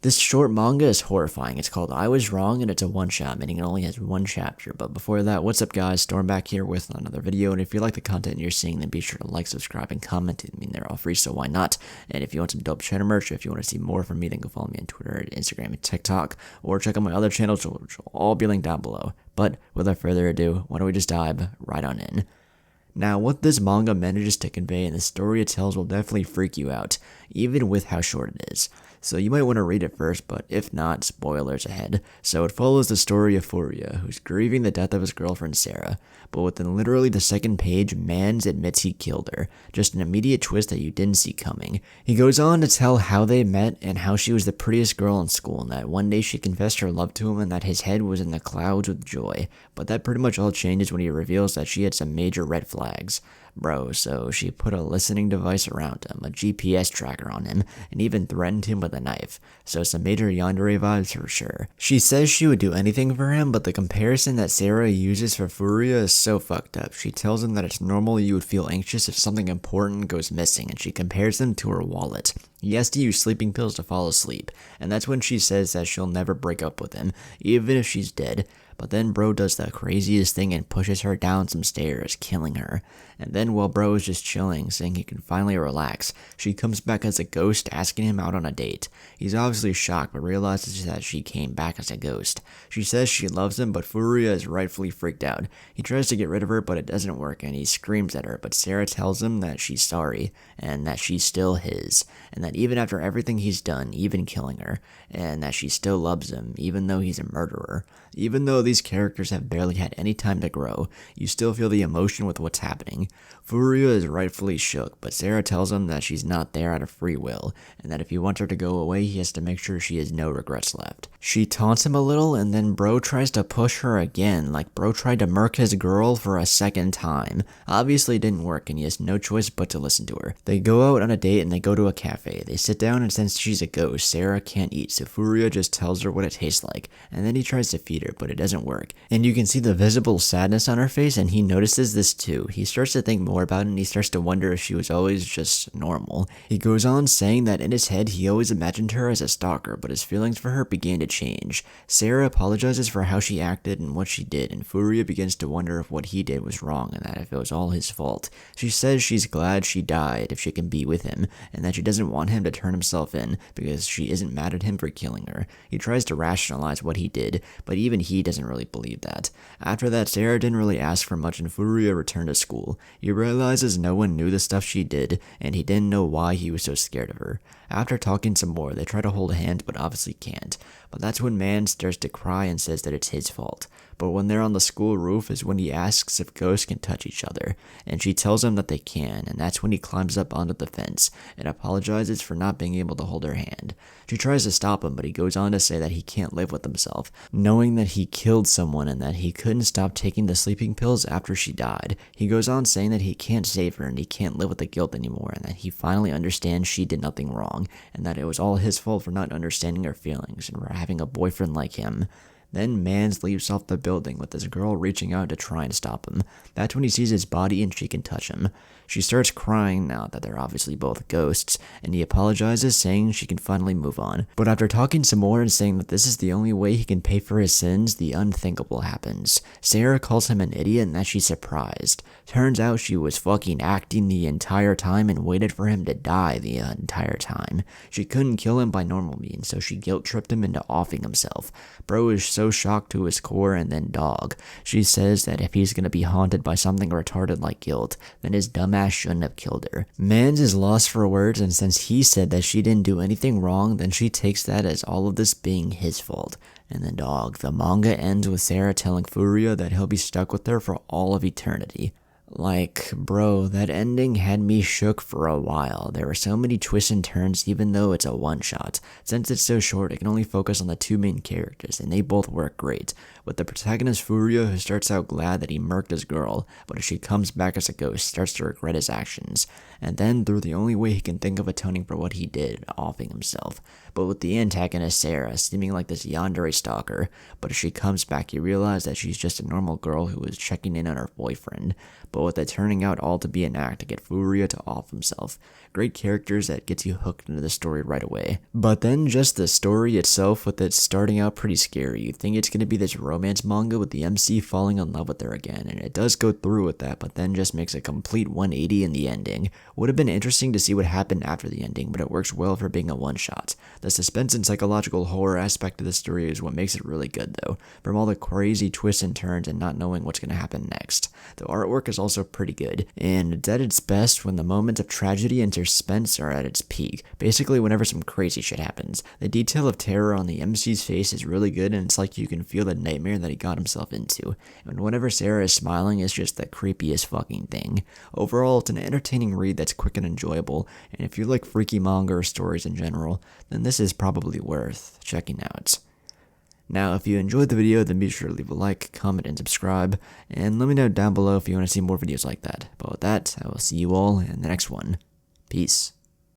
This short manga is horrifying. It's called I Was Wrong, and it's a one-shot, meaning it only has one chapter. But before that, what's up guys, Storm back here with another video, and if you like the content you're seeing, then be sure to like, subscribe, and comment. I mean, they're all free, so why not? And if you want some dope channel merch, or if you want to see more from me, then go follow me on Twitter, Instagram, and TikTok, or check out my other channels, which will all be linked down below. But without further ado, why don't we just dive right on in. Now, what this manga manages to convey and the story it tells will definitely freak you out, even with how short it is. So you might want to read it first, but if not, spoilers ahead. So it follows the story of Furia, who's grieving the death of his girlfriend Sarah, but within literally the second page, Mans admits he killed her. Just an immediate twist that you didn't see coming. He goes on to tell how they met and how she was the prettiest girl in school, and that one day she confessed her love to him and that his head was in the clouds with joy. But that pretty much all changes when he reveals that she had some major red flags. Bro, so she put a listening device around him, a GPS tracker on him, and even threatened him with a knife. So some major yandere vibes for sure. She says she would do anything for him, but the comparison that Sarah uses for Furia is so fucked up. She tells him that it's normal you would feel anxious if something important goes missing, and she compares him to her wallet. He has to use sleeping pills to fall asleep, and that's when she says that she'll never break up with him, even if she's dead. But then bro does the craziest thing and pushes her down some stairs, killing her. And then while bro is just chilling, saying he can finally relax, she comes back as a ghost asking him out on a date. He's obviously shocked but realizes that she came back as a ghost. She says she loves him, but Furia is rightfully freaked out. He tries to get rid of her, but it doesn't work, and he screams at her, but Sarah tells him that she's sorry, and that she's still his, and that even after everything he's done, even killing her, and that she still loves him, even though he's a murderer. Even though these characters have barely had any time to grow, you still feel the emotion with what's happening. Furia is rightfully shook, but Sarah tells him that she's not there out of free will, and that if he wants her to go away, he has to make sure she has no regrets left. She taunts him a little, and then bro tries to push her again, like bro tried to murk his girl for a second time. Obviously it didn't work, and he has no choice but to listen to her. They go out on a date and they go to a cafe. They sit down, and since she's a ghost, Sarah can't eat, so Furia just tells her what it tastes like, and then he tries to feed her, but it doesn't work. And you can see the visible sadness on her face, and he notices this too. He starts to think more about it, and he starts to wonder if she was always just normal. He goes on saying that in his head he always imagined her as a stalker, but his feelings for her began to change. Sarah apologizes for how she acted and what she did, and Furia begins to wonder if what he did was wrong and that if it was all his fault. She says she's glad she died if she can be with him, and that she doesn't want him to turn himself in because she isn't mad at him for killing her. He tries to rationalize what he did, but even he doesn't really believe that. After that, Sarah didn't really ask for much and Furia returned to school. He realizes no one knew the stuff she did, and he didn't know why he was so scared of her. After talking some more, they try to hold hands but obviously can't. But that's when Man starts to cry and says that it's his fault. But when they're on the school roof is when he asks if ghosts can touch each other, and she tells him that they can, and that's when he climbs up onto the fence and apologizes for not being able to hold her hand. She tries to stop him, but he goes on to say that he can't live with himself, knowing that he killed someone and that he couldn't stop taking the sleeping pills after she died. He goes on saying that he can't save her and he can't live with the guilt anymore, and that he finally understands she did nothing wrong, and that it was all his fault for not understanding her feelings and for having a boyfriend like him. Then Mans leaps off the building with this girl reaching out to try and stop him. That's when he sees his body and she can touch him. She starts crying now that they're obviously both ghosts, and he apologizes saying she can finally move on. But after talking some more and saying that this is the only way he can pay for his sins, the unthinkable happens. Sarah calls him an idiot and that she's surprised. Turns out she was fucking acting the entire time and waited for him to die the entire time. She couldn't kill him by normal means, so she guilt-tripped him into offing himself. Bro is so shocked to his core, and then dog. She says that if he's gonna be haunted by something retarded like guilt, then his dumbass shouldn't have killed her. Mans is lost for words, and since he said that she didn't do anything wrong, then she takes that as all of this being his fault. And then dog, the manga ends with Sarah telling Furia that he'll be stuck with her for all of eternity. Like, bro, that ending had me shook for a while. There were so many twists and turns even though it's a one-shot. Since it's so short, it can only focus on the two main characters, and they both work great. With the protagonist Furia, who starts out glad that he murked his girl, but as she comes back as a ghost, starts to regret his actions. And then, through the only way he can think of atoning for what he did, offing himself. But with the antagonist Sarah, seeming like this yandere stalker, but as she comes back, you realize that she's just a normal girl who was checking in on her boyfriend. But but with it turning out all to be an act to get Furia to off himself. Great characters that gets you hooked into the story right away. But then just the story itself, with it starting out pretty scary. You think it's going to be this romance manga with the MC falling in love with her again, and it does go through with that, but then just makes a complete 180 in the ending. Would have been interesting to see what happened after the ending, but it works well for being a one-shot. The suspense and psychological horror aspect of the story is what makes it really good though, from all the crazy twists and turns and not knowing what's going to happen next. The artwork is also pretty good, and it's at its best when the moments of tragedy and suspense are at its peak, basically whenever some crazy shit happens. The detail of terror on the MC's face is really good, and it's like you can feel the nightmare that he got himself into. And whenever Sarah is smiling, it's just the creepiest fucking thing. Overall, it's an entertaining read that's quick and enjoyable, and if you like freaky manga or stories in general, then this is probably worth checking out. Now, if you enjoyed the video, then be sure to leave a like, comment, and subscribe, and let me know down below if you want to see more videos like that. But with that, I will see you all in the next one. Peace.